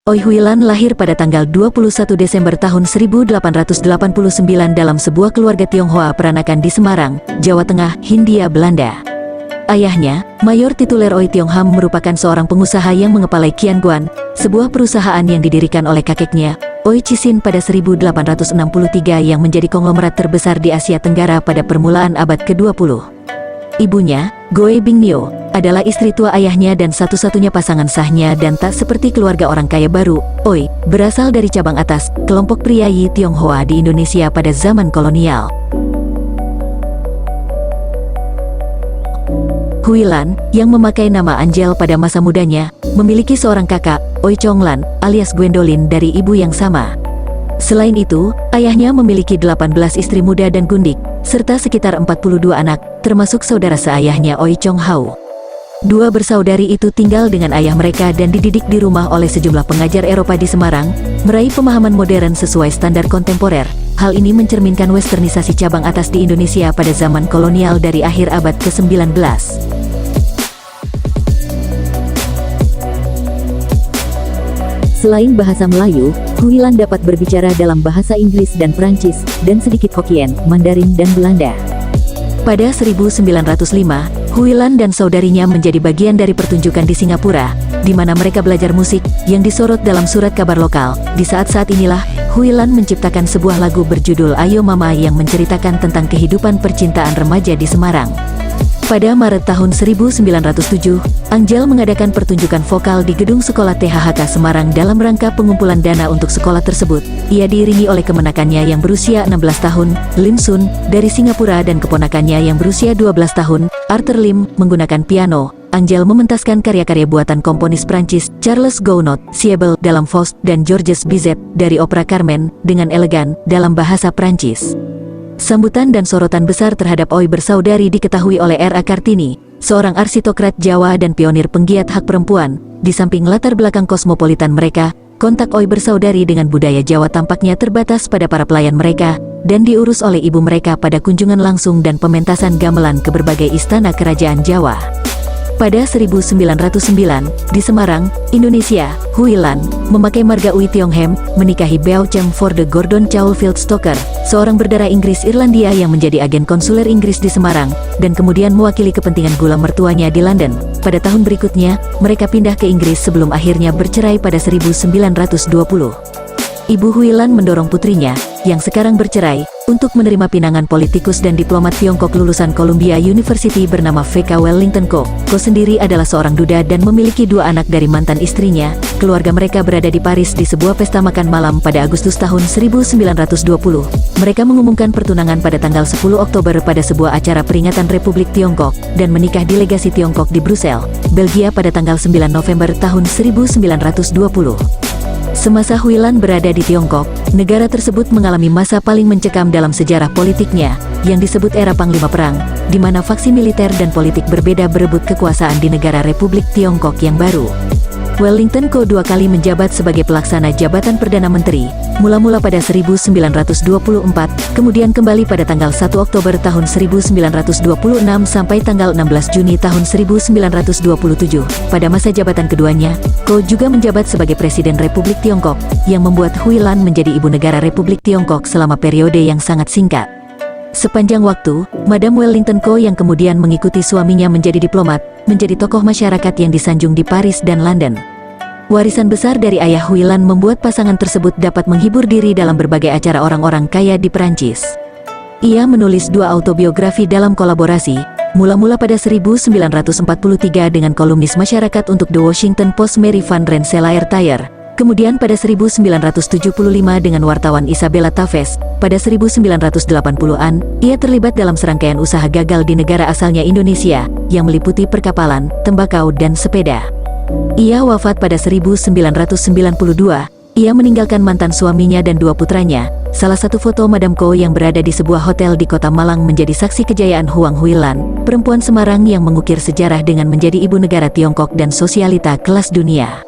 Oi Huilan lahir pada tanggal 21 Desember tahun 1889 dalam sebuah keluarga Tionghoa peranakan di Semarang, Jawa Tengah, Hindia Belanda. Ayahnya, Mayor Tituler Oi Tiong Ham merupakan seorang pengusaha yang mengepalai Kian Guan, sebuah perusahaan yang didirikan oleh kakeknya, Oi Cisin pada 1863 yang menjadi konglomerat terbesar di Asia Tenggara pada permulaan abad ke-20. Ibunya, Goe Bingnio, adalah istri tua ayahnya dan satu-satunya pasangan sahnya dan tak seperti keluarga orang kaya baru, Oi, berasal dari cabang atas, kelompok priayi Tionghoa di Indonesia pada zaman kolonial. Huilan, yang memakai nama Angel pada masa mudanya, memiliki seorang kakak, Oi Chonglan, alias Gwendolyn dari ibu yang sama. Selain itu, ayahnya memiliki 18 istri muda dan gundik, serta sekitar 42 anak, termasuk saudara seayahnya Oi Chong Hau. Dua bersaudari itu tinggal dengan ayah mereka dan dididik di rumah oleh sejumlah pengajar Eropa di Semarang, meraih pemahaman modern sesuai standar kontemporer. Hal ini mencerminkan westernisasi cabang atas di Indonesia pada zaman kolonial dari akhir abad ke-19. Selain bahasa Melayu, Huilan dapat berbicara dalam bahasa Inggris dan Prancis, dan sedikit Hokkien, Mandarin dan Belanda. Pada 1905, Huilan dan saudarinya menjadi bagian dari pertunjukan di Singapura, di mana mereka belajar musik, yang disorot dalam surat kabar lokal. Di saat-saat inilah, Huilan menciptakan sebuah lagu berjudul Ayo Mama yang menceritakan tentang kehidupan percintaan remaja di Semarang. Pada Maret tahun 1907, Angel mengadakan pertunjukan vokal di gedung sekolah THHK Semarang dalam rangka pengumpulan dana untuk sekolah tersebut. Ia diiringi oleh kemenakannya yang berusia 16 tahun, Lim Sun, dari Singapura dan keponakannya yang berusia 12 tahun, Arthur Lim, menggunakan piano. Angel mementaskan karya-karya buatan komponis Prancis, Charles Gounod, Siebel dalam Faust, dan Georges Bizet dari opera Carmen, dengan elegan, dalam bahasa Prancis. Sambutan dan sorotan besar terhadap Oi bersaudari diketahui oleh R.A. Kartini, seorang arsitokrat Jawa dan pionir penggiat hak perempuan. Di samping latar belakang kosmopolitan mereka, kontak Oi bersaudari dengan budaya Jawa tampaknya terbatas pada para pelayan mereka, dan diurus oleh ibu mereka pada kunjungan langsung dan pementasan gamelan ke berbagai istana kerajaan Jawa. Pada 1909, di Semarang, Indonesia, Huilan memakai marga Ui Tiong Hem, menikahi Beau Cheng for the Gordon Caulfield Stoker, seorang berdarah Inggris Irlandia yang menjadi agen konsuler Inggris di Semarang, dan kemudian mewakili kepentingan gula mertuanya di London. Pada tahun berikutnya, mereka pindah ke Inggris sebelum akhirnya bercerai pada 1920. Ibu Huilan mendorong putrinya, yang sekarang bercerai, untuk menerima pinangan politikus dan diplomat Tiongkok lulusan Columbia University bernama V.K. Wellington Ko. Ko sendiri adalah seorang duda dan memiliki dua anak dari mantan istrinya. Keluarga mereka berada di Paris di sebuah pesta makan malam pada Agustus tahun 1920. Mereka mengumumkan pertunangan pada tanggal 10 Oktober pada sebuah acara peringatan Republik Tiongkok, dan menikah di legasi Tiongkok di Brussels, Belgia pada tanggal 9 November tahun 1920. Semasa Huilan berada di Tiongkok, negara tersebut mengalami masa paling mencekam dalam sejarah politiknya, yang disebut era Panglima Perang, di mana faksi militer dan politik berbeda berebut kekuasaan di negara Republik Tiongkok yang baru. Wellington Ko dua kali menjabat sebagai pelaksana jabatan Perdana Menteri, mula-mula pada 1924, kemudian kembali pada tanggal 1 Oktober tahun 1926 sampai tanggal 16 Juni tahun 1927. Pada masa jabatan keduanya, Ko juga menjabat sebagai Presiden Republik Tiongkok, yang membuat Huilan menjadi ibu negara Republik Tiongkok selama periode yang sangat singkat. Sepanjang waktu, Madam Wellington Ko yang kemudian mengikuti suaminya menjadi diplomat, menjadi tokoh masyarakat yang disanjung di Paris dan London. Warisan besar dari ayah Huilan membuat pasangan tersebut dapat menghibur diri dalam berbagai acara orang-orang kaya di Perancis. Ia menulis dua autobiografi dalam kolaborasi, mula-mula pada 1943 dengan kolumnis masyarakat untuk The Washington Post Mary Van Rensselaer-Thayer, kemudian pada 1975 dengan wartawan Isabella Tafes. Pada 1980-an, ia terlibat dalam serangkaian usaha gagal di negara asalnya Indonesia, yang meliputi perkapalan, tembakau dan sepeda. Ia wafat pada 1992. Ia meninggalkan mantan suaminya dan dua putranya. Salah satu foto Madam Ko yang berada di sebuah hotel di kota Malang menjadi saksi kejayaan Huang Huilan, perempuan Semarang yang mengukir sejarah dengan menjadi ibu negara Tiongkok dan sosialita kelas dunia.